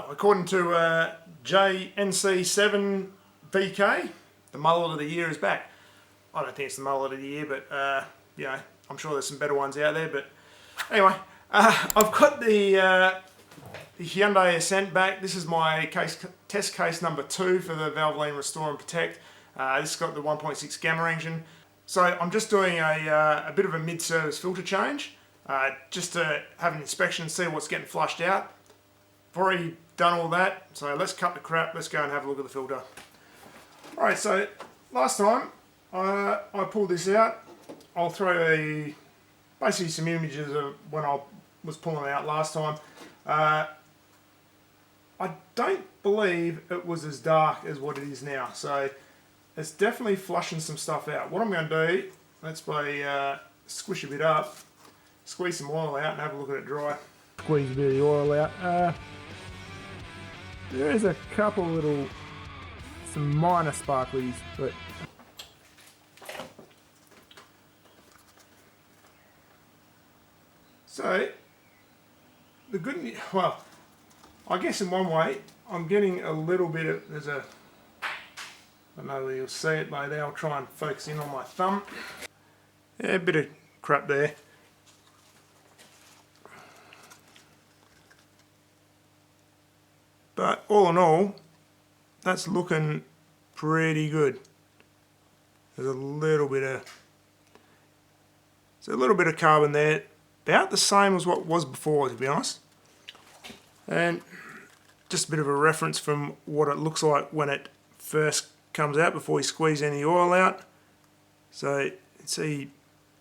Well, according to JNC7VK, the mullet of the year is back. I don't think it's the mullet of the year, but you know, I'm sure there's some better ones out there. But anyway, I've got the Hyundai Accent back. This is my test case number 2 for the Valvoline Restore and Protect. This has got the 1.6 Gamma engine. So I'm just doing a bit of a mid-service filter change, just to have an inspection and see what's getting flushed out. I've already done all that, so let's cut the crap. Let's go and have a look at the filter. Alright, so last time I pulled this out. I'll throw basically some images of when I was pulling it out last time. I don't believe it was as dark as what it is now, so it's definitely flushing some stuff out. What I'm going to do, let's squish a bit up, squeeze some oil out and have a look at it dry. Squeeze a bit of the oil out. There is a couple little, some minor sparklies, but so the good news, well, I guess in one way I'm getting a little bit of, I don't know whether you'll see it, maybe I'll try and focus in on my thumb. Yeah, a bit of crap there. But all in all, that's looking pretty good. There's a little bit of carbon there, about the same as what was before, to be honest. And just a bit of a reference from what it looks like when it first comes out before you squeeze any oil out. So you see a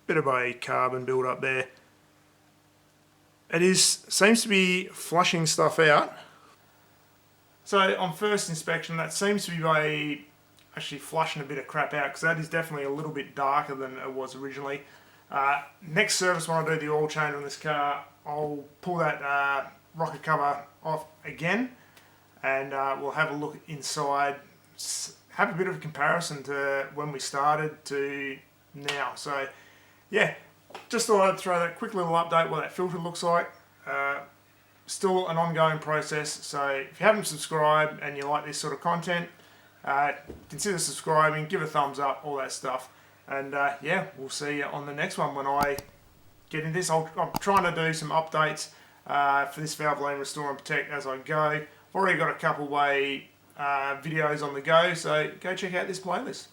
bit of a carbon build up there. It seems to be flushing stuff out. So on first inspection, that seems to be actually flushing a bit of crap out, because that is definitely a little bit darker than it was originally. Next service, when I do the oil change on this car, I'll pull that rocker cover off again, and we'll have a look inside, have a bit of a comparison to when we started to now. So yeah, just thought I'd throw that quick little update what that filter looks like. Still an ongoing process, so if you haven't subscribed and you like this sort of content, consider subscribing, give a thumbs up, all that stuff. And yeah, we'll see you on the next one when I get into this. I'm trying to do some updates for this Valvoline Restore and Protect as I go. I've already got a couple videos on the go, so go check out this playlist.